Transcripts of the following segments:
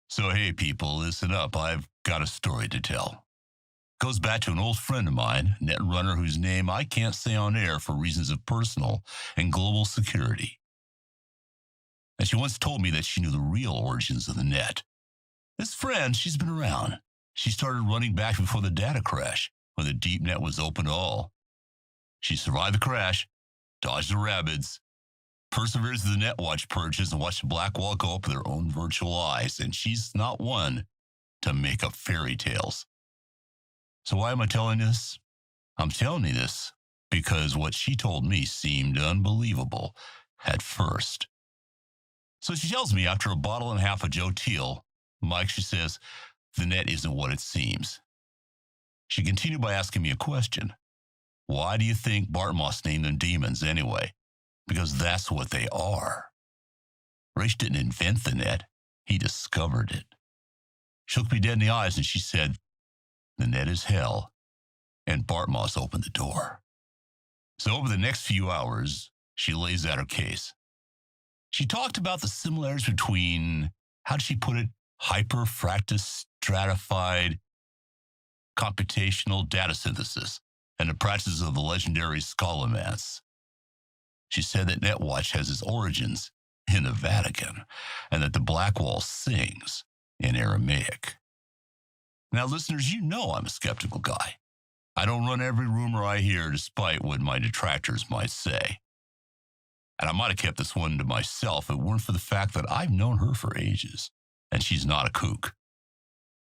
So, hey, people, listen up. I've got a story to tell. Goes back to an old friend of mine, net runner whose name I can't say on air for reasons of personal and global security. And she once told me that she knew the real origins of the net. This friend, she's been around. She started running back before the data crash, when the deep net was open to all. She survived the crash, dodged the rapids, persevered through the NetWatch purges, and watched the black wall go up with her own virtual eyes. And she's not one to make up fairy tales. So why am I telling this? I'm telling you this because what she told me seemed unbelievable at first. So she tells me after a bottle and a half of Joe Teal, Mike, she says, the net isn't what it seems. She continued by asking me a question. Why do you think Bart Moss named them demons anyway? Because that's what they are. Rach didn't invent the net. He discovered it. She looked me dead in the eyes and she said, the net is hell. And Bart Moss opened the door. So over the next few hours, she lays out her case. She talked about the similarities between, how did she put it, hyperfractal stratified computational data synthesis and the practices of the legendary scholomance. She said that NetWatch has its origins in the Vatican and that the Black Wall sings in Aramaic. Now, listeners, you know I'm a skeptical guy. I don't run every rumor I hear despite what my detractors might say. And I might have kept this one to myself if it weren't for the fact that I've known her for ages, and she's not a kook.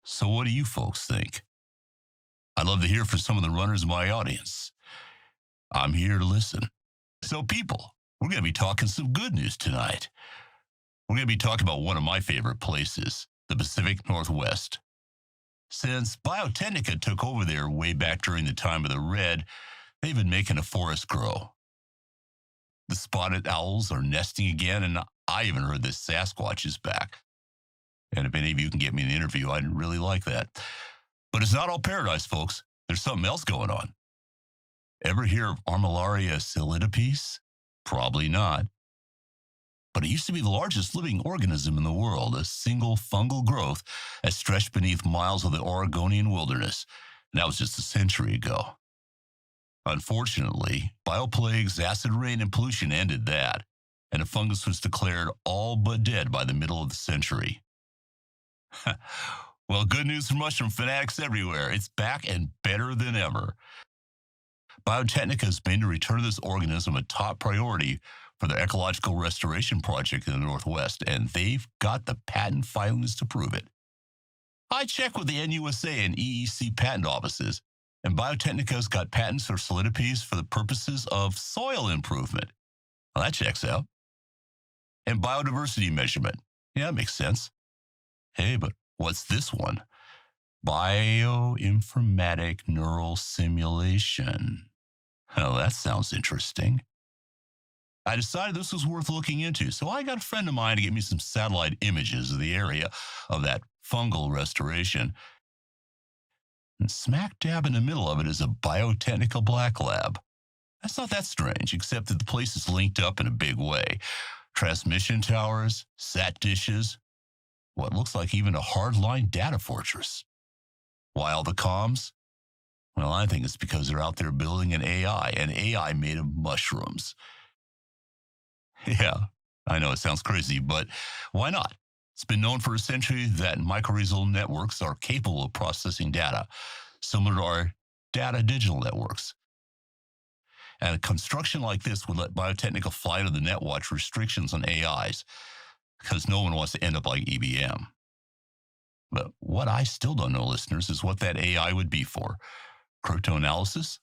So what do you folks think? I'd love to hear from some of the runners in my audience. I'm here to listen. So people, we're going to be talking some good news tonight. We're going to be talking about one of my favorite places, the Pacific Northwest. Since Biotechnica took over there way back during the time of the Red, they've been making a forest grow. The spotted owls are nesting again, and I even heard that Sasquatch is back. And if any of you can get me an interview, I'd really like that. But it's not all paradise, folks. There's something else going on. Ever hear of Armillaria solidipes? Probably not. But it used to be the largest living organism in the world, a single fungal growth that stretched beneath miles of the Oregonian wilderness. And that was just a century ago. Unfortunately, bioplagues, acid rain, and pollution ended that, and the fungus was declared all but dead by the middle of the century. Well, good news for mushroom fanatics everywhere. It's back and better than ever. Biotechnica has made the return of this organism a top priority for their ecological restoration project in the Northwest, and they've got the patent filings to prove it. I checked with the NUSA and EEC patent offices, and Biotechnica's got patents for solidipes for the purposes of soil improvement. Well, that checks out. And biodiversity measurement. Yeah, that makes sense. Hey, but what's this one? Bioinformatic neural simulation. Well, that sounds interesting. I decided this was worth looking into, so I got a friend of mine to get me some satellite images of the area of that fungal restoration. And smack dab in the middle of it is a Biotechnica black lab. That's not that strange, except that the place is linked up in a big way. Transmission towers, sat dishes, what looks like even a hardline data fortress. Why all the comms? Well, I think it's because they're out there building an AI made of mushrooms. Yeah, I know it sounds crazy, but why not? It's been known for a century that mycorrhizal networks are capable of processing data, similar to our data digital networks. And a construction like this would let Biotechnica fly to the NetWatch restrictions on AIs, because no one wants to end up like EBM. But what I still don't know, listeners, is what that AI would be for. Cryptoanalysis?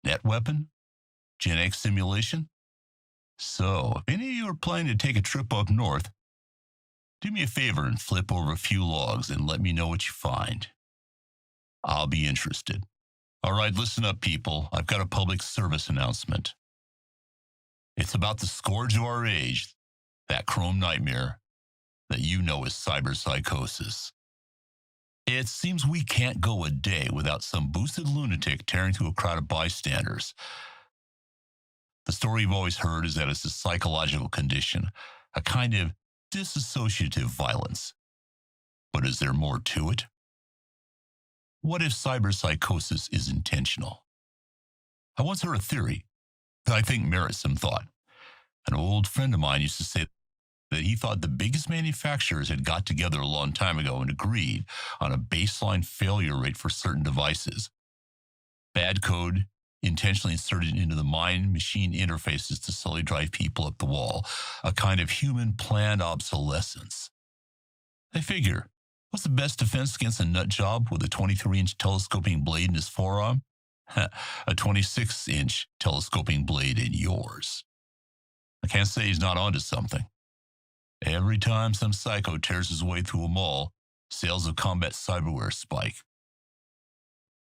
Net weapon? Gen X simulation? So, if any of you are planning to take a trip up north, do me a favor and flip over a few logs and let me know what you find. I'll be interested. All right, listen up, people. I've got a public service announcement. It's about the scourge of our age, that chrome nightmare that you know as cyberpsychosis. It seems we can't go a day without some boosted lunatic tearing through a crowd of bystanders. The story you've always heard is that it's a psychological condition, a kind of dissociative violence. But is there more to it? What if cyberpsychosis is intentional? I once heard a theory that I think merits some thought. An old friend of mine used to say that he thought the biggest manufacturers had got together a long time ago and agreed on a baseline failure rate for certain devices. Bad code intentionally inserted into the mind-machine interfaces to slowly drive people up the wall, a kind of human planned obsolescence. I figure, what's the best defense against a nut job with a 23-inch telescoping blade in his forearm? A 26-inch telescoping blade in yours. I can't say he's not onto something. Every time some psycho tears his way through a mall, sales of combat cyberware spike.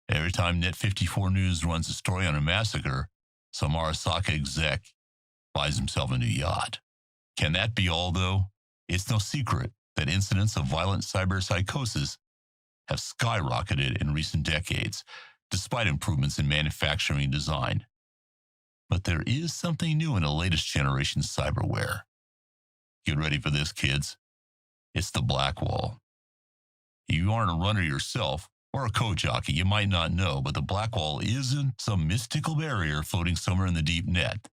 Every time Net54 News runs a story on a massacre, some Arasaka exec buys himself a new yacht. Can that be all, though? It's no secret that incidents of violent cyberpsychosis have skyrocketed in recent decades, despite improvements in manufacturing and design. But there is something new in the latest generation cyberware. Get ready for this, kids. It's the Blackwall. You aren't a runner yourself, or a code jockey, you might not know, but the Blackwall isn't some mystical barrier floating somewhere in the deep net.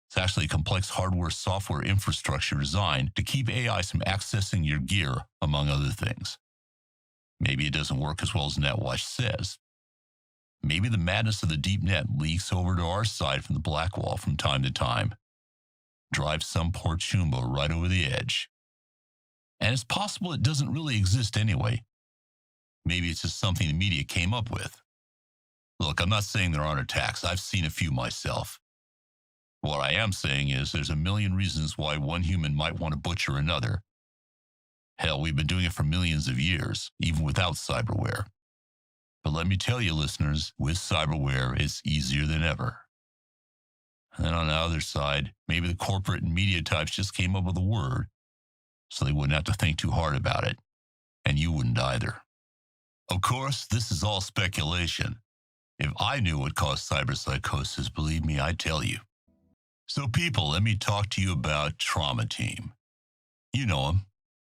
It's actually a complex hardware-software infrastructure designed to keep AIs from accessing your gear, among other things. Maybe it doesn't work as well as NetWatch says. Maybe the madness of the deep net leaks over to our side from the Blackwall from time to time. Drives some poor chumbo right over the edge. And it's possible it doesn't really exist anyway. Maybe it's just something the media came up with. Look, I'm not saying there aren't attacks. I've seen a few myself. What I am saying is there's a million reasons why one human might want to butcher another. Hell, we've been doing it for millions of years, even without cyberware. But let me tell you, listeners, with cyberware, it's easier than ever. And then on the other side, maybe the corporate and media types just came up with a word so they wouldn't have to think too hard about it. And you wouldn't either. Of course, this is all speculation. If I knew what caused cyberpsychosis, believe me, I'd tell you. So people, let me talk to you about Trauma Team. You know them.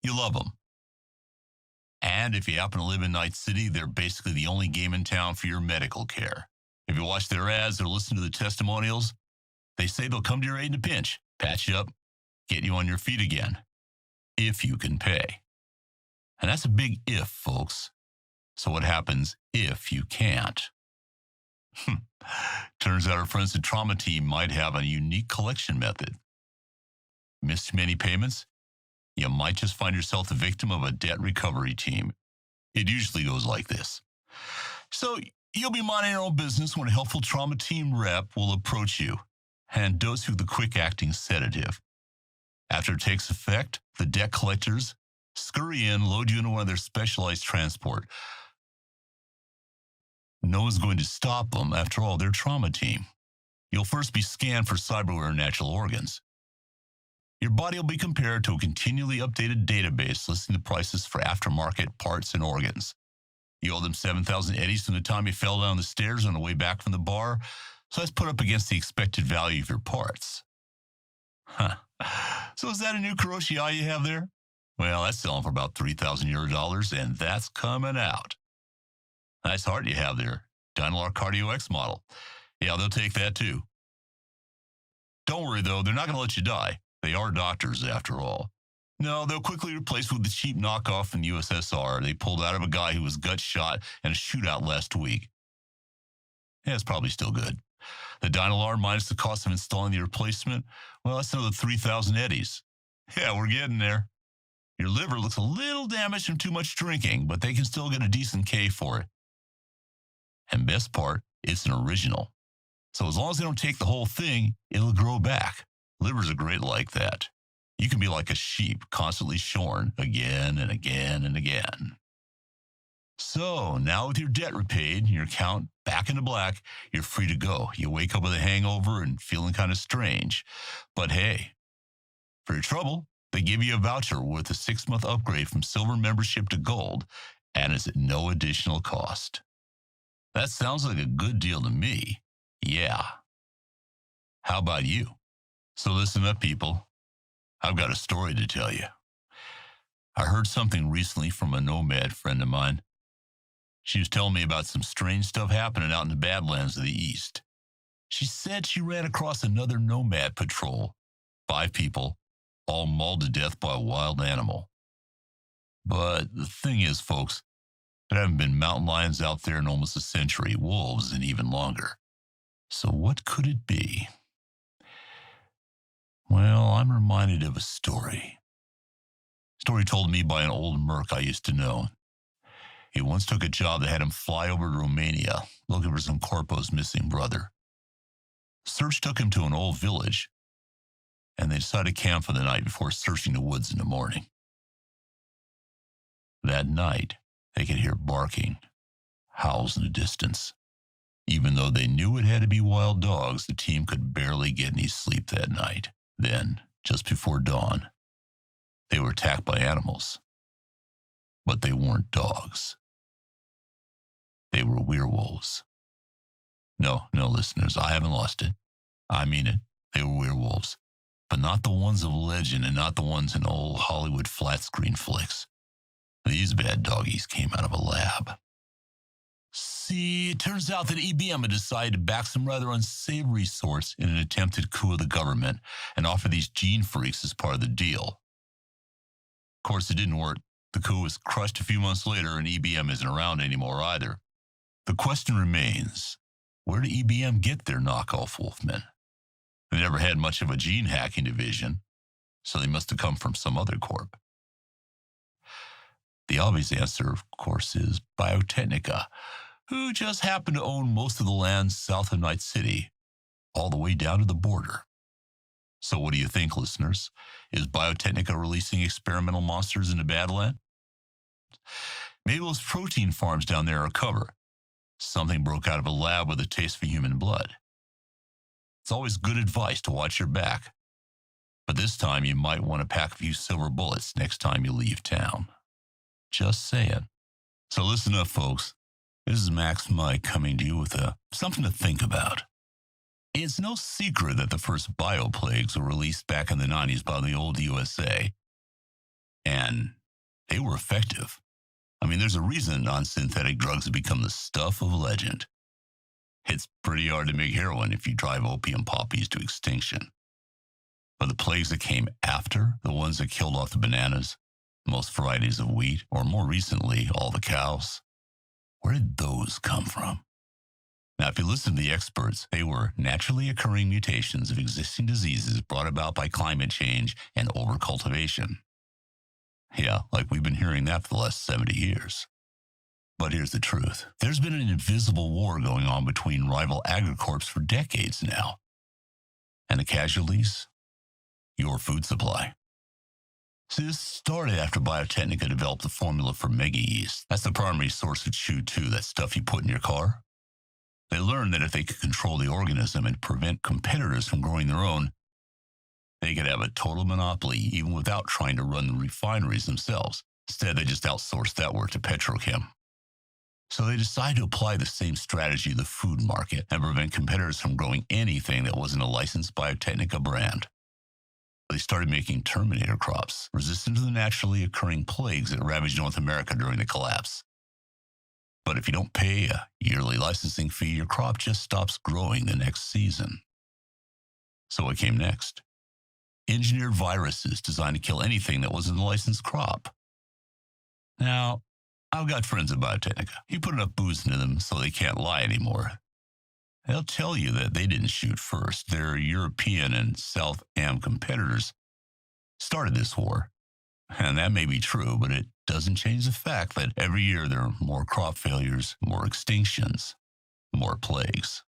You love them. And if you happen to live in Night City, they're basically the only game in town for your medical care. If you watch their ads or listen to the testimonials, they say they'll come to your aid in a pinch, patch you up, get you on your feet again. If you can pay. And that's a big if, folks. So what happens if you can't? Turns out our friends at Trauma Team might have a unique collection method. Missed many payments? You might just find yourself the victim of a debt recovery team. It usually goes like this. So you'll be minding your own business when a helpful Trauma Team rep will approach you and dose you with a quick-acting sedative. After it takes effect, the debt collectors scurry in, load you into one of their specialized transport. No one's going to stop them. After all, they're Trauma Team. You'll first be scanned for cyberware and natural organs. Your body will be compared to a continually updated database listing the prices for aftermarket parts and organs. You owe them 7,000 eddies from the time you fell down the stairs on the way back from the bar, so that's put up against the expected value of your parts. So is that a new Kuroshi eye you have there? Well, that's selling for about $3,000 and that's coming out. Nice heart you have there. Dynalar Cardio X model. Yeah, they'll take that too. Don't worry though, they're not going to let you die. They are doctors after all. No, they'll quickly replace with the cheap knockoff from the USSR they pulled out of a guy who was gut shot in a shootout last week. Yeah, it's probably still good. The Dynalar minus the cost of installing the replacement, well, that's another 3,000 eddies. Yeah, we're getting there. Your liver looks a little damaged from too much drinking, but they can still get a decent K for it. And best part, it's an original. So as long as they don't take the whole thing, it'll grow back. Livers are great like that. You can be like a sheep, constantly shorn again and again and again. So now with your debt repaid, your account back in the black, you're free to go. You wake up with a hangover and feeling kind of strange. But hey, for your trouble, they give you a voucher with a 6-month upgrade from silver membership to gold, and it's at no additional cost. That sounds like a good deal to me. Yeah. How about you? So listen up, people. I've got a story to tell you. I heard something recently from a nomad friend of mine. She was telling me about some strange stuff happening out in the Badlands of the East. She said she ran across another nomad patrol. 5 people, all mauled to death by a wild animal. But the thing is, folks, there haven't been mountain lions out there in almost a century, wolves in even longer. So what could it be? Well, I'm reminded of a story. Story told me by an old merc I used to know. He once took a job that had him fly over to Romania looking for some corpo's missing brother. Search took him to an old village, and they decided to camp for the night before searching the woods in the morning. That night, they could hear barking, howls in the distance. Even though they knew it had to be wild dogs, the team could barely get any sleep that night. Then, just before dawn, they were attacked by animals. But they weren't dogs. They were werewolves. No, listeners, I haven't lost it. I mean it. They were werewolves. But not the ones of legend and not the ones in old Hollywood flat screen flicks. These bad doggies came out of a lab. See, it turns out that EBM had decided to back some rather unsavory sorts in an attempted coup of the government and offer these gene freaks as part of the deal. Of course, it didn't work. The coup was crushed a few months later and EBM isn't around anymore either. The question remains, where did EBM get their knockoff wolfmen? They never had much of a gene hacking division, so they must have come from some other corp. The obvious answer, of course, is Biotechnica, who just happened to own most of the land south of Night City, all the way down to the border. So what do you think, listeners? Is Biotechnica releasing experimental monsters in the Badlands? Maybe those protein farms down there are cover. Something broke out of a lab with a taste for human blood. It's always good advice to watch your back. But this time you might want to pack a few silver bullets next time you leave town. Just saying. So listen up, folks. This is Max Mike coming to you with something to think about. It's no secret that the first bioplagues were released back in the 90s by the old USA. And they were effective. I mean, there's a reason non-synthetic drugs have become the stuff of legend. It's pretty hard to make heroin if you drive opium poppies to extinction. But the plagues that came after, the ones that killed off the bananas, most varieties of wheat, or more recently, all the cows, where did those come from? Now, if you listen to the experts, they were naturally occurring mutations of existing diseases brought about by climate change and overcultivation. Yeah, like we've been hearing that for the last 70 years. But here's the truth. There's been an invisible war going on between rival agricorps for decades now. And the casualties? Your food supply. See, this started after Biotechnica developed the formula for mega yeast. That's the primary source of Chew-2, that stuff you put in your car. They learned that if they could control the organism and prevent competitors from growing their own, they could have a total monopoly even without trying to run the refineries themselves. Instead, they just outsourced that work to Petrochem. So they decided to apply the same strategy to the food market and prevent competitors from growing anything that wasn't a licensed Biotechnica brand. They started making Terminator crops, resistant to the naturally occurring plagues that ravaged North America during the collapse. But if you don't pay a yearly licensing fee, your crop just stops growing the next season. So what came next? Engineered viruses designed to kill anything that wasn't a licensed crop. Now, I've got friends at Biotechnica. You put enough booze into them so they can't lie anymore. They'll tell you that they didn't shoot first. Their European and South Am competitors started this war. And that may be true, but it doesn't change the fact that every year there are more crop failures, more extinctions, more plagues.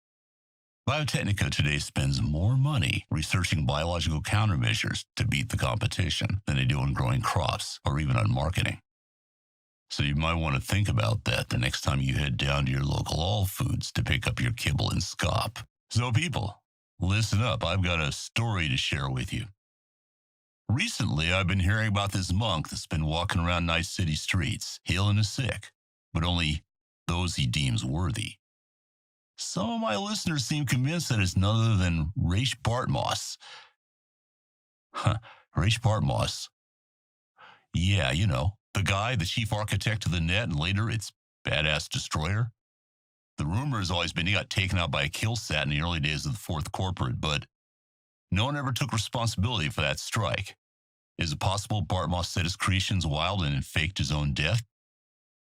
Biotechnica today spends more money researching biological countermeasures to beat the competition than they do on growing crops or even on marketing. So you might want to think about that the next time you head down to your local All Foods to pick up your kibble and scop. So people, listen up. I've got a story to share with you. Recently, I've been hearing about this monk that's been walking around nice city streets, healing the sick, but only those he deems worthy. Some of my listeners seem convinced that it's none other than Raish Bartmoss. Raish Bartmoss. Yeah, the guy, the chief architect of the net, and later its badass destroyer. The rumor has always been he got taken out by a kill sat in the early days of the fourth corporate, but no one ever took responsibility for that strike. Is it possible Bart Moss set his creations wild and faked his own death?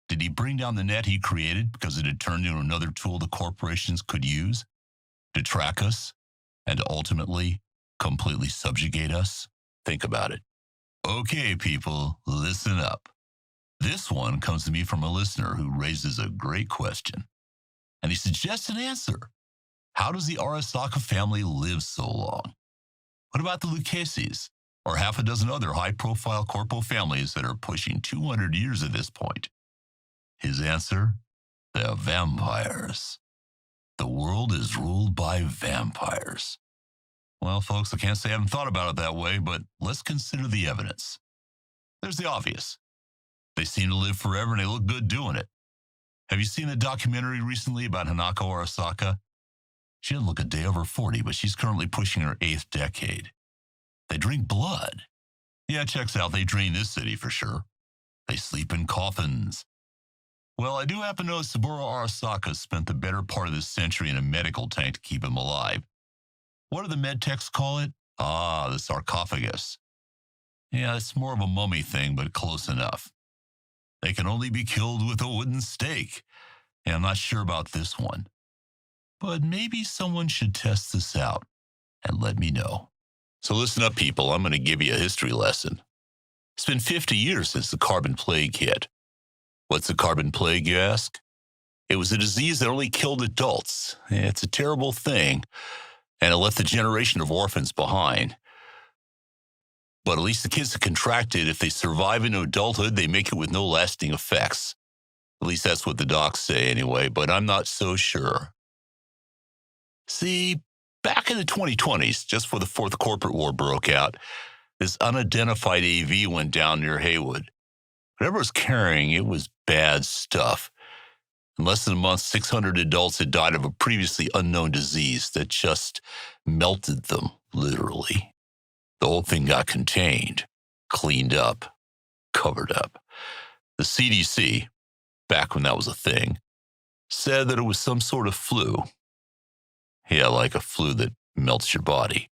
Did he bring down the net he created because it had turned into another tool the corporations could use to track us and to ultimately completely subjugate us? Think about it. Okay, people, listen up. This one comes to me from a listener who raises a great question, and he suggests an answer. How does the Arasaka family live so long? What about the Lucases, or half a dozen other high-profile corpo families that are pushing 200 years at this point? His answer? The vampires. The world is ruled by vampires. Well, folks, I can't say I haven't thought about it that way, but let's consider the evidence. There's the obvious. They seem to live forever and they look good doing it. Have you seen the documentary recently about Hanako Arasaka? She doesn't look a day over 40, but she's currently pushing her 8th decade. They drink blood. Yeah, it checks out. They drain this city for sure. They sleep in coffins. Well, I do happen to know Saburo Arasaka spent the better part of this century in a medical tank to keep him alive. What do the med techs call it? Ah, the sarcophagus. Yeah, it's more of a mummy thing, but close enough. They can only be killed with a wooden stake. Yeah, I'm not sure about this one. But maybe someone should test this out and let me know. So listen up, people. I'm going to give you a history lesson. It's been 50 years since the carbon plague hit. What's the carbon plague, you ask? It was a disease that only killed adults. It's a terrible thing, and it left a generation of orphans behind. But at least the kids that contracted, if they survive into adulthood, they make it with no lasting effects. At least that's what the docs say anyway, but I'm not so sure. See, back in the 2020s, just before the Fourth Corporate War broke out, this unidentified AV went down near Haywood. Whatever it was carrying, it was bad stuff. In less than a month, 600 adults had died of a previously unknown disease that just melted them, literally. The whole thing got contained, cleaned up, covered up. The CDC, back when that was a thing, said that it was some sort of flu. Yeah, like a flu that melts your body.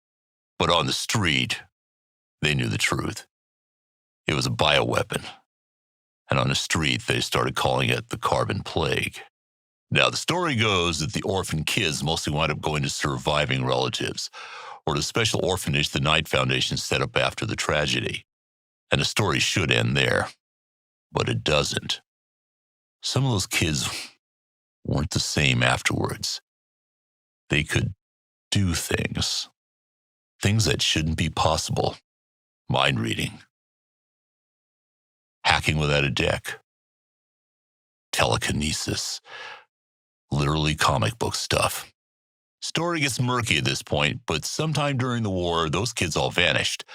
But on the street, they knew the truth. It was a bioweapon. And on the street, they started calling it the carbon plague. Now, the story goes that the orphan kids mostly wound up going to surviving relatives, or the special orphanage the Knight Foundation set up after the tragedy. And the story should end there. But it doesn't. Some of those kids weren't the same afterwards. They could do things. Things that shouldn't be possible. Mind reading. Hacking without a deck. Telekinesis. Literally comic book stuff. Story gets murky at this point, but sometime during the war, those kids all vanished.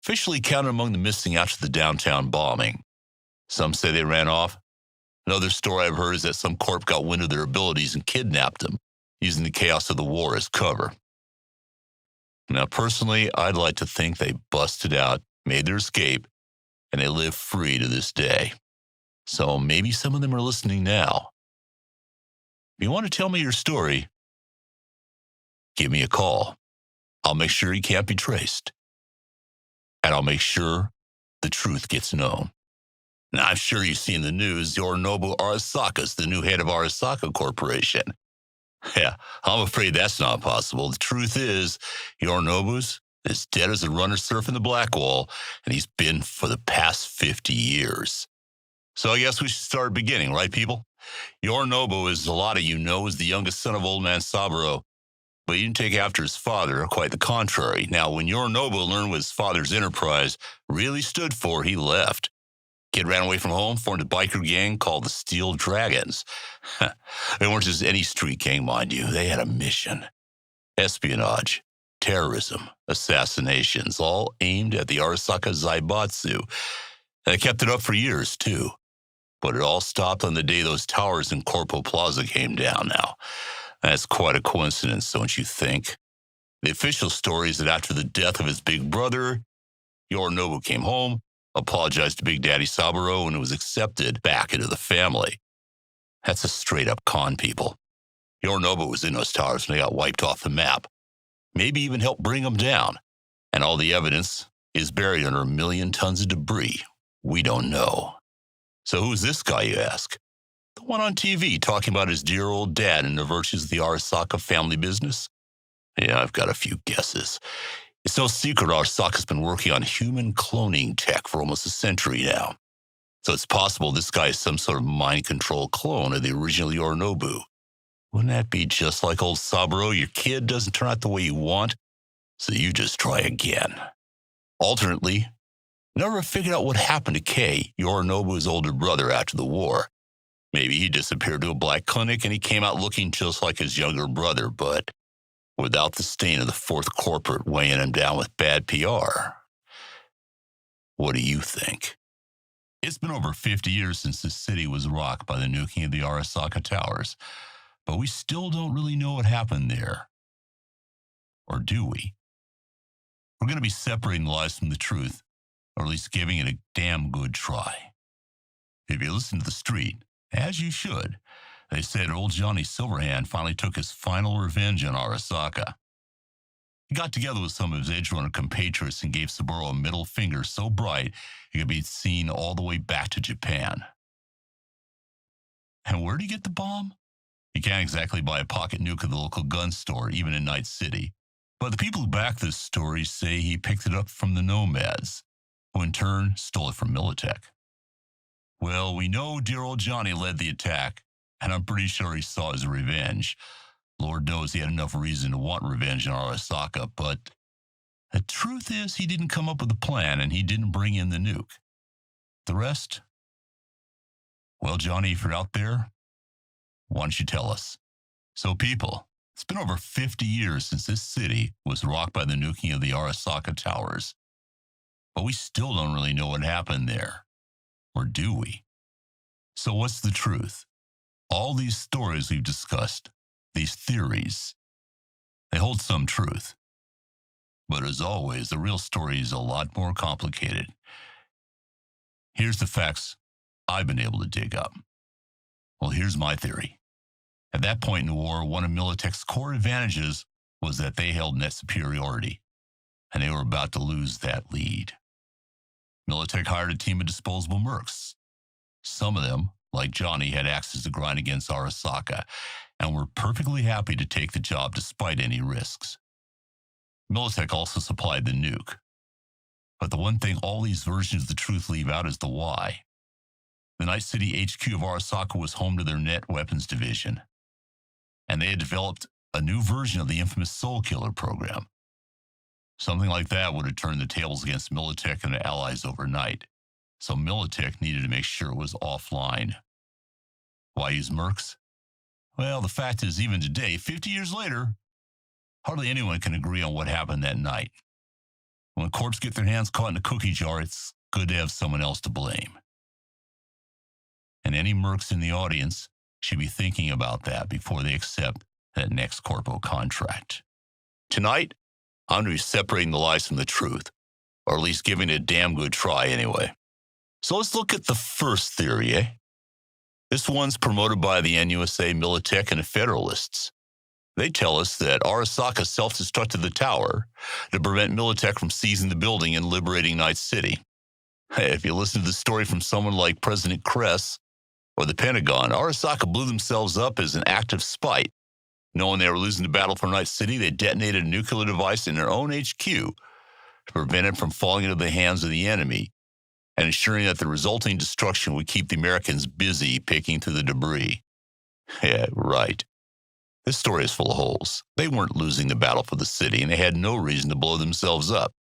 Officially counted among the missing after the downtown bombing. Some say they ran off. Another story I've heard is that some corp got wind of their abilities and kidnapped them, using the chaos of the war as cover. Now, personally, I'd like to think they busted out, made their escape, and they live free to this day. So maybe some of them are listening now. If you want to tell me your story, give me a call. I'll make sure you can't be traced. And I'll make sure the truth gets known. Now, I'm sure you've seen the news. Yorinobu Arasaka's the new head of Arasaka Corporation. Yeah, I'm afraid that's not possible. The truth is, Yorinobu's as dead as a runner surfing the Black Wall, and he's been for the past 50 years. So I guess we should start beginning, right, people? Yorinobu, as a lot of you know, is the youngest son of Old Man Saburo, but he didn't take after his father, quite the contrary. Now, when Yorinobu learned what his father's enterprise really stood for, he left. Kid ran away from home, formed a biker gang called the Steel Dragons. They weren't just any street gang, mind you. They had a mission. Espionage, terrorism, assassinations, all aimed at the Arasaka Zaibatsu. And they kept it up for years, too. But it all stopped on the day those towers in Corpo Plaza came down now. That's quite a coincidence, don't you think? The official story is that after the death of his big brother, Yorinobu came home, apologized to Big Daddy Saburo, and was accepted back into the family. That's a straight-up con, people. Yorinobu was in those towers when they got wiped off the map. Maybe even helped bring them down. And all the evidence is buried under 1 million tons of debris. We don't know. So who's this guy, you ask? The one on TV talking about his dear old dad and the virtues of the Arasaka family business? Yeah, I've got a few guesses. It's no secret Arasaka's been working on human cloning tech for almost a century now. So it's possible this guy is some sort of mind control clone of the original Yorinobu. Wouldn't that be just like old Saburo? Your kid doesn't turn out the way you want, so you just try again. Alternately, never figured out what happened to Kei, Yorinobu's older brother, after the war. Maybe he disappeared to a black clinic and he came out looking just like his younger brother, but without the stain of the fourth corporate weighing him down with bad PR. What do you think? It's been over 50 years since the city was rocked by the nuking of the Arasaka Towers, but we still don't really know what happened there. Or do we? We're going to be separating the lies from the truth, or at least giving it a damn good try. If you listen to the street, as you should, they said old Johnny Silverhand finally took his final revenge on Arasaka. He got together with some of his Edge Runner compatriots and gave Saburo a middle finger so bright it could be seen all the way back to Japan. And where did he get the bomb? You can't exactly buy a pocket nuke at the local gun store, even in Night City. But the people who back this story say he picked it up from the Nomads, who in turn stole it from Militech. Well, we know dear old Johnny led the attack, and I'm pretty sure he saw his revenge. Lord knows he had enough reason to want revenge on Arasaka, but the truth is he didn't come up with a plan, and he didn't bring in the nuke. The rest? Well, Johnny, if you're out there, why don't you tell us? So people, it's been over 50 years since this city was rocked by the nuking of the Arasaka Towers. But we still don't really know what happened there. Or do we? So what's the truth? All these stories we've discussed, these theories, they hold some truth. But as always, the real story is a lot more complicated. Here's the facts I've been able to dig up. Well, here's my theory. At that point in the war, one of Militech's core advantages was that they held net superiority, and they were about to lose that lead. Militech hired a team of disposable mercs. Some of them, like Johnny, had axes to grind against Arasaka, and were perfectly happy to take the job despite any risks. Militech also supplied the nuke. But the one thing all these versions of the truth leave out is the why. The Night City HQ of Arasaka was home to their net weapons division, and they had developed a new version of the infamous Soul Killer program. Something like that would have turned the tables against Militech and their allies overnight, so Militech needed to make sure it was offline. Why use mercs? Well, the fact is, even today, 50 years later, hardly anyone can agree on what happened that night. When corps get their hands caught in a cookie jar, it's good to have someone else to blame. And any mercs in the audience should be thinking about that before they accept that next corpo contract. Tonight, I'm going to be separating the lies from the truth, or at least giving it a damn good try anyway. So let's look at the first theory, eh? This one's promoted by the NUSA, Militech, and the Federalists. They tell us that Arasaka self-destructed the tower to prevent Militech from seizing the building and liberating Night City. Hey, if you listen to the story from someone like President Kress or the Pentagon, Arasaka blew themselves up as an act of spite. Knowing they were losing the battle for Night City, they detonated a nuclear device in their own HQ to prevent it from falling into the hands of the enemy and ensuring that the resulting destruction would keep the Americans busy picking through the debris. Yeah, right. This story is full of holes. They weren't losing the battle for the city, and they had no reason to blow themselves up.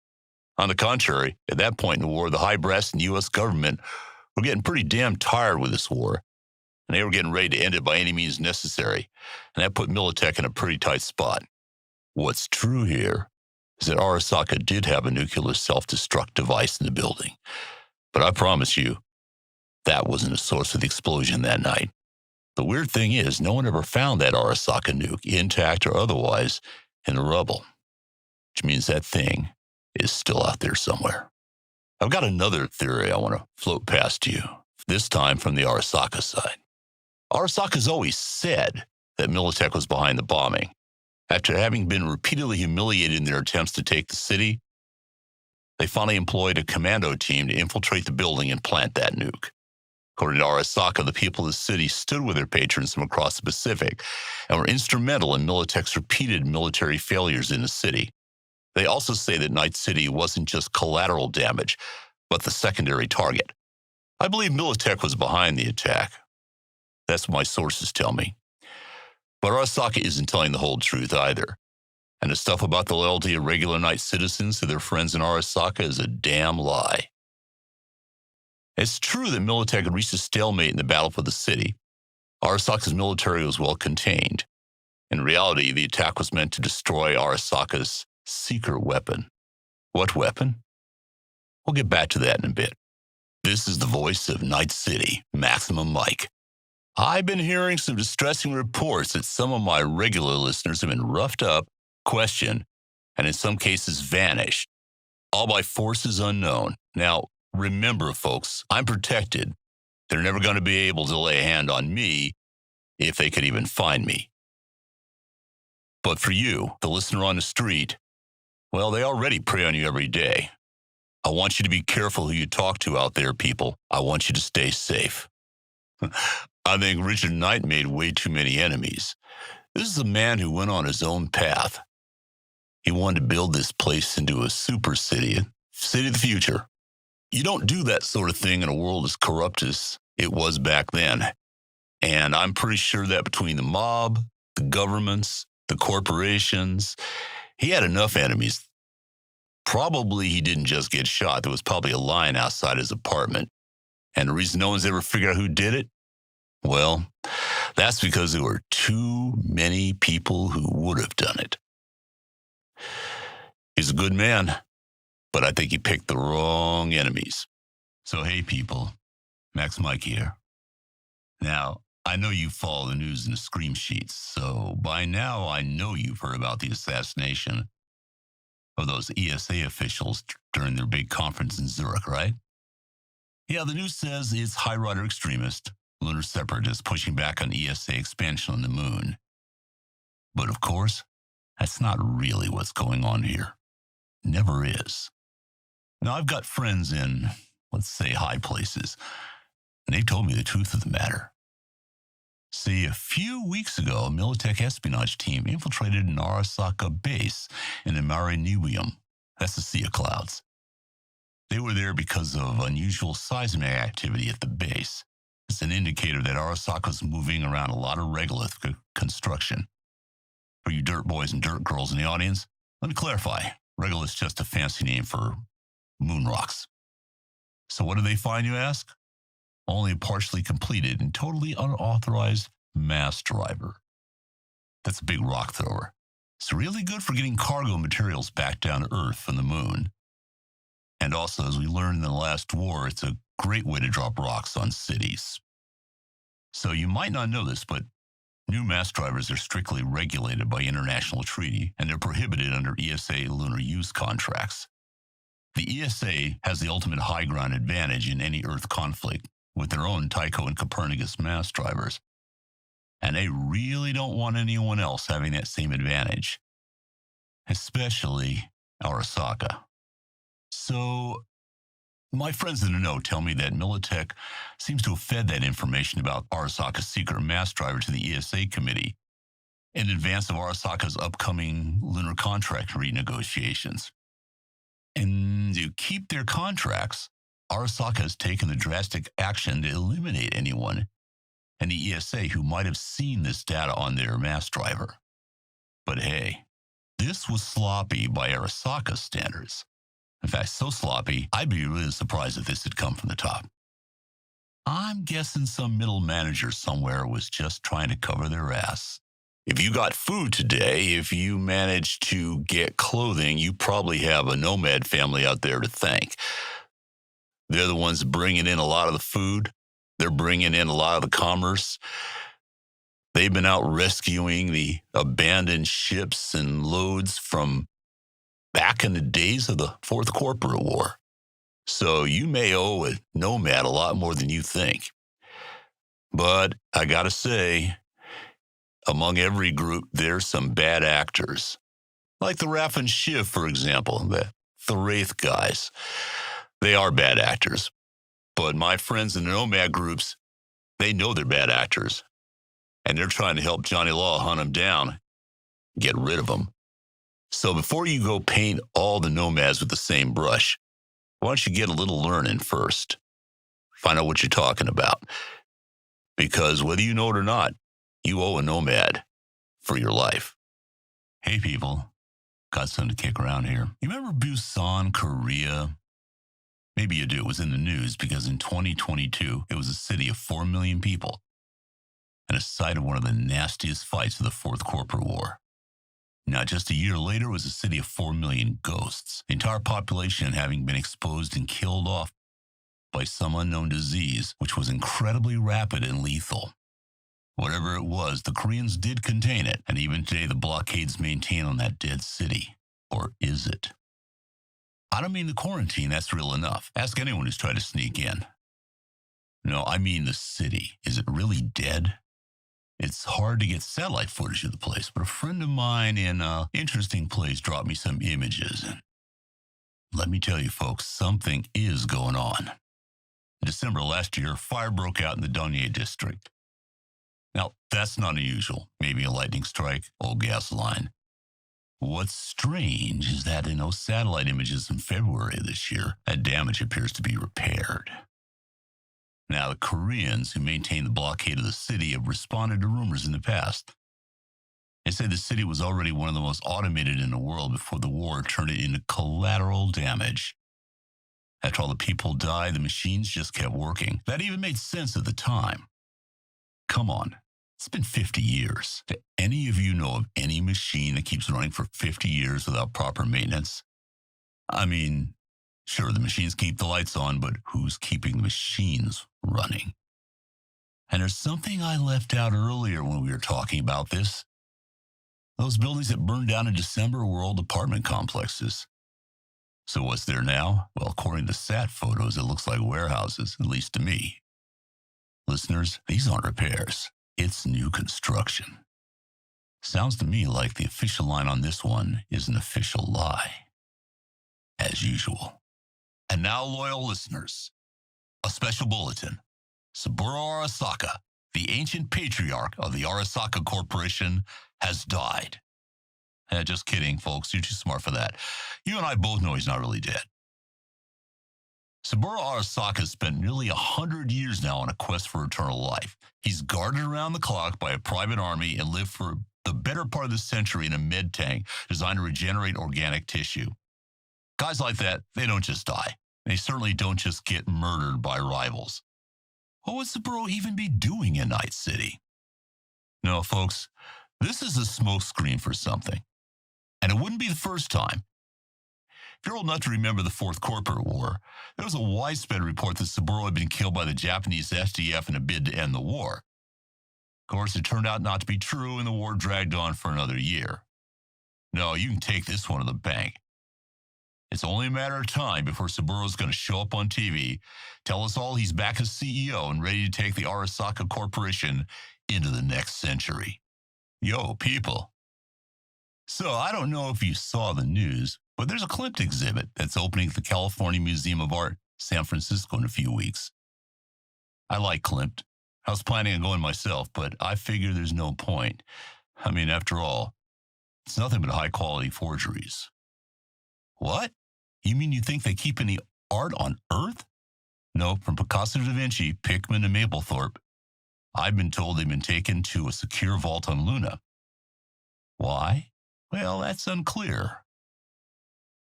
On the contrary, at that point in the war, the high brass in the U.S. government were getting pretty damn tired with this war, and they were getting ready to end it by any means necessary, and that put Militech in a pretty tight spot. What's true here is that Arasaka did have a nuclear self-destruct device in the building, but I promise you, that wasn't the source of the explosion that night. The weird thing is, no one ever found that Arasaka nuke, intact or otherwise, in the rubble, which means that thing is still out there somewhere. I've got another theory I want to float past you, this time from the Arasaka side. Arasaka's always said that Militech was behind the bombing. After having been repeatedly humiliated in their attempts to take the city, they finally employed a commando team to infiltrate the building and plant that nuke. According to Arasaka, the people of the city stood with their patrons from across the Pacific and were instrumental in Militech's repeated military failures in the city. They also say that Night City wasn't just collateral damage, but the secondary target. I believe Militech was behind the attack. That's what my sources tell me. But Arasaka isn't telling the whole truth either. And the stuff about the loyalty of regular Night citizens to their friends in Arasaka is a damn lie. It's true that Militech had reached a stalemate in the battle for the city. Arasaka's military was well contained. In reality, the attack was meant to destroy Arasaka's secret weapon. What weapon? We'll get back to that in a bit. This is the voice of Night City, Maximum Mike. I've been hearing some distressing reports that some of my regular listeners have been roughed up, questioned, and in some cases vanished, all by forces unknown. Now, remember, folks, I'm protected. They're never going to be able to lay a hand on me if they could even find me. But for you, the listener on the street, well, they already prey on you every day. I want you to be careful who you talk to out there, people. I want you to stay safe. I think Richard Knight made way too many enemies. This is a man who went on his own path. He wanted to build this place into a super city, a city of the future. You don't do that sort of thing in a world as corrupt as it was back then. And I'm pretty sure that between the mob, the governments, the corporations, he had enough enemies. Probably he didn't just get shot. There was probably a line outside his apartment. And the reason no one's ever figured out who did it? Well, that's because there were too many people who would have done it. He's a good man, but I think he picked the wrong enemies. So, hey, people, Max Mike here. Now, I know you follow the news and the scream sheets, so by now I know you've heard about the assassination of those ESA officials during their big conference in Zurich, right? Yeah, the news says it's high-rider extremists, lunar separatists pushing back on ESA expansion on the moon. But of course, that's not really what's going on here. Never is. Now, I've got friends in, let's say, high places, and they've told me the truth of the matter. See, a few weeks ago, a Militech espionage team infiltrated an Arasaka base in the Mare Nubium. That's the Sea of Clouds. They were there because of unusual seismic activity at the base. It's an indicator that Arasaka's moving around a lot of regolith construction. For you dirt boys and dirt girls in the audience, let me clarify. Regolith's just a fancy name for moon rocks. So what do they find, you ask? Only a partially completed and totally unauthorized mass driver. That's a big rock thrower. It's really good for getting cargo materials back down to Earth from the moon. And also, as we learned in the last war, it's a great way to drop rocks on cities. So you might not know this, but new mass drivers are strictly regulated by international treaty, and they're prohibited under ESA lunar use contracts. The ESA has the ultimate high ground advantage in any Earth conflict with their own Tycho and Copernicus mass drivers. And they really don't want anyone else having that same advantage, especially Arasaka. So, my friends in the know tell me that Militech seems to have fed that information about Arasaka's secret mass driver to the ESA committee in advance of Arasaka's upcoming lunar contract renegotiations. And to keep their contracts, Arasaka has taken the drastic action to eliminate anyone in the ESA who might have seen this data on their mass driver. But hey, this was sloppy by Arasaka standards. In fact, so sloppy, I'd be really surprised if this had come from the top. I'm guessing some middle manager somewhere was just trying to cover their ass. If you got food today, if you managed to get clothing, you probably have a nomad family out there to thank. They're the ones bringing in a lot of the food. They're bringing in a lot of the commerce. They've been out rescuing the abandoned ships and loads from back in the days of the Fourth Corporate War. So you may owe a nomad a lot more than you think. But I gotta say, among every group, there's some bad actors. Like the Raff and Shiv, for example, the Wraith guys. They are bad actors. But my friends in the nomad groups, they know they're bad actors. And they're trying to help Johnny Law hunt them down, get rid of them. So before you go paint all the nomads with the same brush, why don't you get a little learning first? Find out what you're talking about. Because whether you know it or not, you owe a nomad for your life. Hey people, got something to kick around here. You remember Busan, Korea? Maybe you do. It was in the news because in 2022, it was a city of 4 million people and a site of one of the nastiest fights of the Fourth Corporate War. Now, just a year later, it was a city of 4 million ghosts, the entire population having been exposed and killed off by some unknown disease, which was incredibly rapid and lethal. Whatever it was, the Koreans did contain it, and even today the blockades maintain on that dead city. Or is it? I don't mean the quarantine, that's real enough. Ask anyone who's tried to sneak in. No, I mean the city. Is it really dead? It's hard to get satellite footage of the place, but a friend of mine in an interesting place dropped me some images, and let me tell you folks, something is going on. In December last year, fire broke out in the Donye district. Now, that's not unusual. Maybe a lightning strike, old gas line. What's strange is that in those satellite images in February of this year, that damage appears to be repaired. Now, the Koreans who maintain the blockade of the city have responded to rumors in the past. They say the city was already one of the most automated in the world before the war turned it into collateral damage. After all the people died, the machines just kept working. That even made sense at the time. Come on, it's been 50 years. Do any of you know of any machine that keeps running for 50 years without proper maintenance? I mean, sure, the machines keep the lights on, but who's keeping the machines running? And there's something I left out earlier when we were talking about this. Those buildings that burned down in December were old apartment complexes. So what's there now? Well, according to sat photos, it looks like warehouses, at least to me. Listeners, these aren't repairs. It's new construction. Sounds to me like the official line on this one is an official lie. As usual. And now, loyal listeners, a special bulletin. Saburo Arasaka, the ancient patriarch of the Arasaka Corporation, has died. Just kidding, folks. You're too smart for that. You and I both know he's not really dead. Saburo Arasaka spent nearly 100 years now on a quest for eternal life. He's guarded around the clock by a private army and lived for the better part of the century in a med tank designed to regenerate organic tissue. Guys like that, they don't just die. They certainly don't just get murdered by rivals. What would Saburo even be doing in Night City? No, folks, this is a smokescreen for something. And it wouldn't be the first time. If you're old enough to remember the Fourth Corporate War, there was a widespread report that Saburo had been killed by the Japanese SDF in a bid to end the war. Of course, it turned out not to be true, and the war dragged on for another year. No, you can take this one to the bank. It's only a matter of time before Saburo's going to show up on TV, tell us all he's back as CEO and ready to take the Arasaka Corporation into the next century. Yo, people. So I don't know if you saw the news, but there's a Klimt exhibit that's opening at the California Museum of Art, San Francisco, in a few weeks. I like Klimt. I was planning on going myself, but I figure there's no point. I mean, after all, it's nothing but high-quality forgeries. What? You mean you think they keep any art on Earth? No, from Picasso to Da Vinci, Pickman, and Mapplethorpe. I've been told they've been taken to a secure vault on Luna. Why? Well, that's unclear.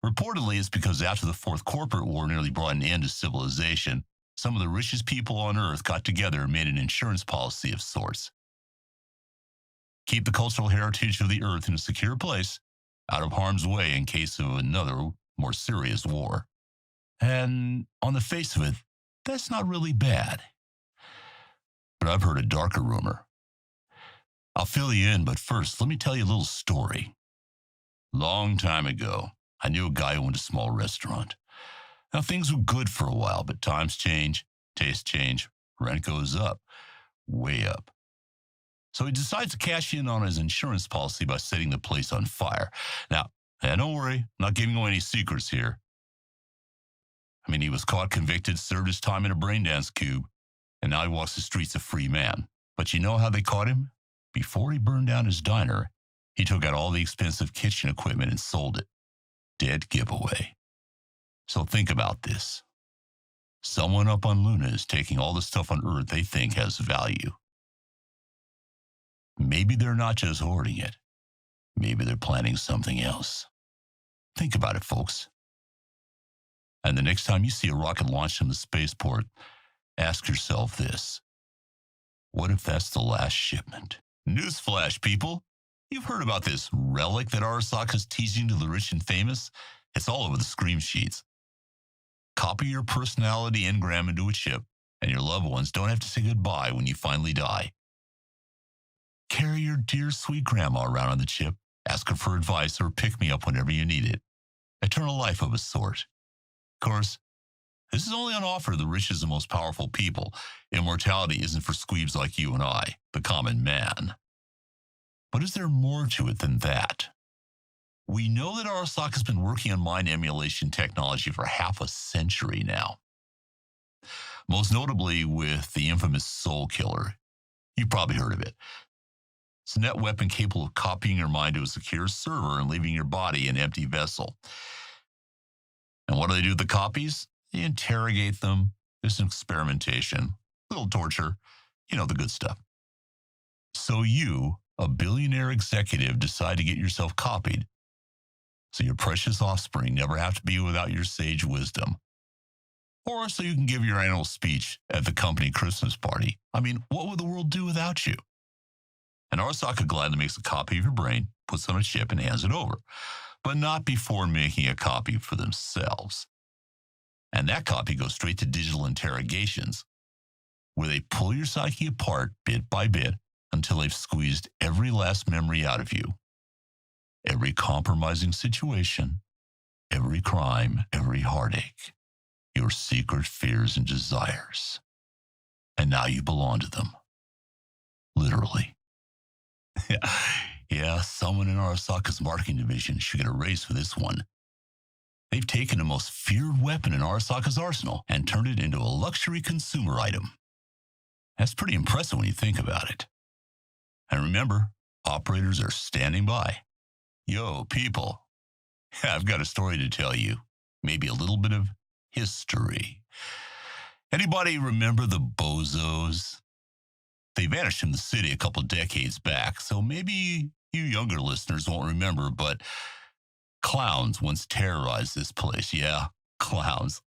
Reportedly, it's because after the Fourth Corporate War nearly brought an end to civilization, some of the richest people on Earth got together and made an insurance policy of sorts. Keep the cultural heritage of the Earth in a secure place, out of harm's way in case of another, more serious war. And on the face of it, that's not really bad. But I've heard a darker rumor. I'll fill you in, but first, let me tell you a little story. Long time ago, I knew a guy who owned a small restaurant. Now, things were good for a while, but times change, tastes change, rent goes up, way up. So he decides to cash in on his insurance policy by setting the place on fire. Now, don't worry, I'm not giving away any secrets here. I mean, he was caught, convicted, served his time in a brain dance cube, and now he walks the streets a free man. But you know how they caught him? Before he burned down his diner, he took out all the expensive kitchen equipment and sold it. Dead giveaway. So think about this. Someone up on Luna is taking all the stuff on Earth they think has value. Maybe they're not just hoarding it. Maybe they're planning something else. Think about it, folks. And the next time you see a rocket launched from the spaceport, ask yourself this. What if that's the last shipment? Newsflash, people. You've heard about this relic that Arasaka's teasing to the rich and famous? It's all over the scream sheets. Copy your personality engram into a chip, and your loved ones don't have to say goodbye when you finally die. Carry your dear sweet grandma around on the chip, ask her for advice, or pick me up whenever you need it. Eternal life of a sort. Of course, this is only on offer to the richest and most powerful people. Immortality isn't for squeebs like you and I, the common man. But is there more to it than that? We know that Arasaka's been working on mind emulation technology for half a century now. Most notably with the infamous Soul Killer. You've probably heard of it. It's a net weapon capable of copying your mind to a secure server and leaving your body an empty vessel. And what do they do with the copies? They interrogate them. There's some experimentation, a little torture, the good stuff. So you, a billionaire executive, decide to get yourself copied so your precious offspring never have to be without your sage wisdom. Or so you can give your annual speech at the company Christmas party. I mean, what would the world do without you? And Arasaka gladly makes a copy of your brain, puts on a chip, and hands it over. But not before making a copy for themselves. And that copy goes straight to digital interrogations, where they pull your psyche apart bit by bit until they've squeezed every last memory out of you. Every compromising situation, every crime, every heartache, your secret fears and desires. And now you belong to them. Literally. Yeah, someone in Arasaka's marketing division should get a raise for this one. They've taken the most feared weapon in Arasaka's arsenal and turned it into a luxury consumer item. That's pretty impressive when you think about it. And remember, operators are standing by. Yo, people, I've got a story to tell you. Maybe a little bit of history. Anybody remember the Bozos? They vanished from the city a couple decades back, so maybe you younger listeners won't remember, but clowns once terrorized this place. Yeah, clowns.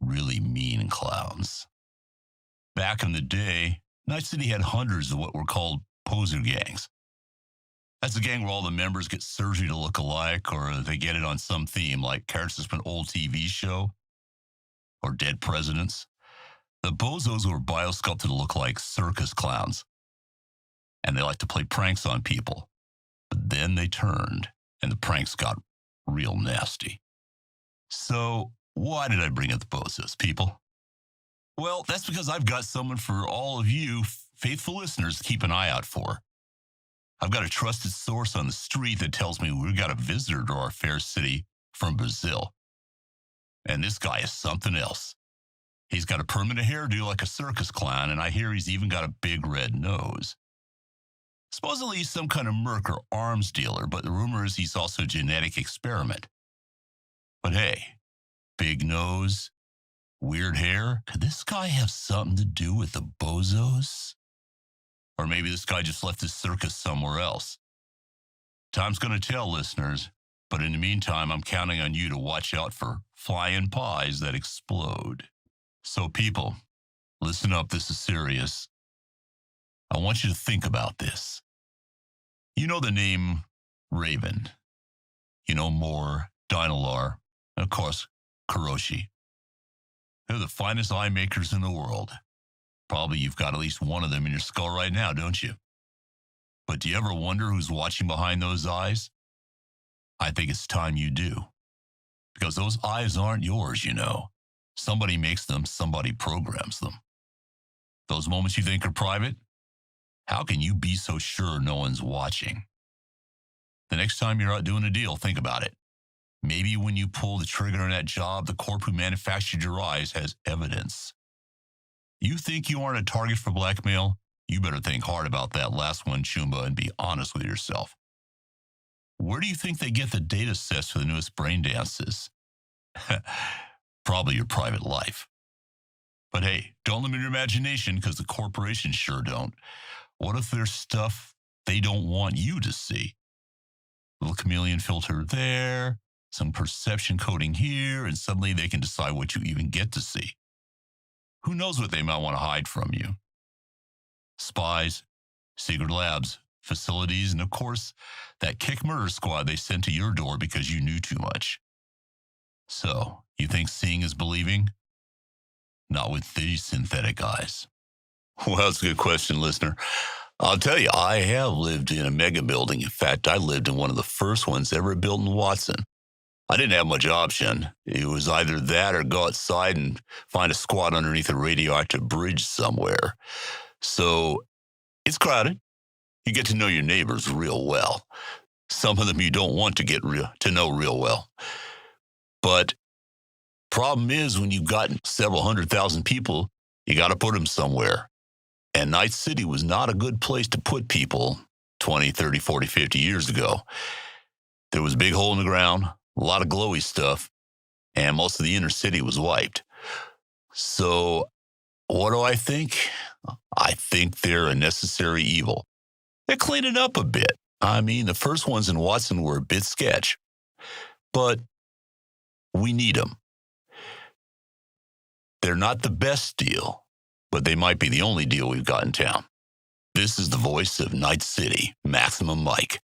Really mean clowns. Back in the day, Night City had hundreds of what were called poser gangs. That's a gang where all the members get surgery to look alike, or they get it on some theme like characters from an old TV show or dead presidents. The Bozos were biosculpted to look like circus clowns, and they like to play pranks on people. But then they turned, and the pranks got real nasty. So why did I bring up the Bozos, people? Well, that's because I've got someone for all of you faithful listeners to keep an eye out for. I've got a trusted source on the street that tells me we've got a visitor to our fair city from Brazil. And this guy is something else. He's got a permanent hairdo like a circus clown, and I hear he's even got a big red nose. Supposedly he's some kind of merc or arms dealer, but the rumor is he's also a genetic experiment. But hey, big nose, weird hair, could this guy have something to do with the Bozos? Or maybe this guy just left his circus somewhere else. Time's going to tell, listeners, but in the meantime, I'm counting on you to watch out for flying pies that explode. So people, listen up, this is serious. I want you to think about this. You know the name Raven. You know Moore, Dynalar, and of course, Kuroshi. They're the finest eye makers in the world. Probably you've got at least one of them in your skull right now, don't you? But do you ever wonder who's watching behind those eyes? I think it's time you do. because those eyes aren't yours, you know. Somebody makes them, somebody programs them. Those moments you think are private, how can you be so sure no one's watching? The next time you're out doing a deal, think about it. Maybe when you pull the trigger on that job, the corp who manufactured your eyes has evidence. You think you aren't a target for blackmail? You better think hard about that last one, Chumba, and be honest with yourself. Where do you think they get the data sets for the newest brain dances? Probably your private life. But hey, don't limit your imagination because the corporations sure don't. What if there's stuff they don't want you to see? A little chameleon filter there, some perception coding here, and suddenly they can decide what you even get to see. Who knows what they might want to hide from you? Spies, secret labs, facilities, and of course, that kick murder squad they sent to your door because you knew too much. So, you think seeing is believing? Not with these synthetic eyes. Well, that's a good question, listener. I'll tell you, I have lived in a mega building. In fact, I lived in one of the first ones ever built in Watson. I didn't have much option. It was either that or go outside and find a squat underneath a radioactive bridge somewhere. So it's crowded. You get to know your neighbors real well. Some of them you don't want to get to know real well. But problem is when you've got several 100,000 people, you got to put them somewhere. And Night City was not a good place to put people 20, 30, 40, 50 years ago. There was a big hole in the ground, a lot of glowy stuff, and most of the inner city was wiped. So what do I think? I think they're a necessary evil. They're cleaning up a bit. I mean, the first ones in Watson were a bit sketch, but we need them. They're not the best deal, but they might be the only deal we've got in town. This is the voice of Night City, Maximum Mike.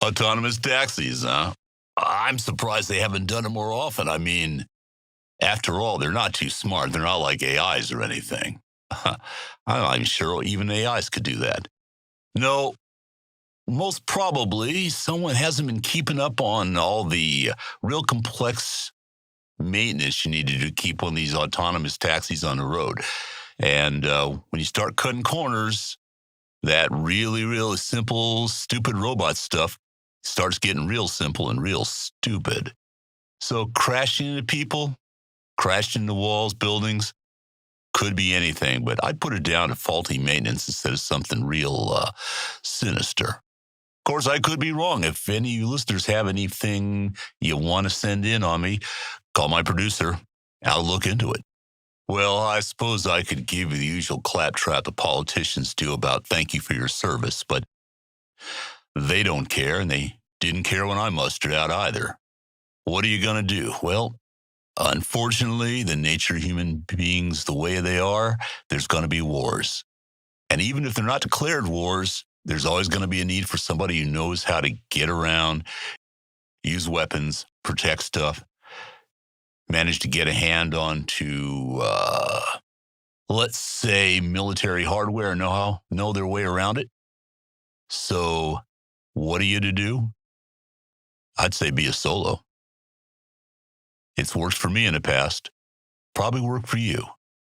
Autonomous taxis, huh? I'm surprised they haven't done it more often. I mean, after all, they're not too smart. They're not like AIs or anything. I'm sure even AIs could do that. No, most probably someone hasn't been keeping up on all the real complex maintenance you need to do to keep one of these autonomous taxis on the road. And when you start cutting corners, that really simple, stupid robot stuff starts getting real simple and real stupid. So crashing into people, crashing into walls, buildings, could be anything, but I'd put it down to faulty maintenance instead of something real sinister. Of course, I could be wrong. If any of you listeners have anything you want to send in on me, call my producer. I'll look into it. Well, I suppose I could give you the usual claptrap the politicians do about thank you for your service, but they don't care, and they didn't care when I mustered out either. What are you going to do? Well, unfortunately, the nature of human beings, the way they are, there's going to be wars. And even if they're not declared wars, there's always going to be a need for somebody who knows how to get around, use weapons, protect stuff, manage to get a hand onto, let's say, military hardware and know their way around it. So what are you to do? I'd say be a solo. It's worked for me in the past. Probably worked for you.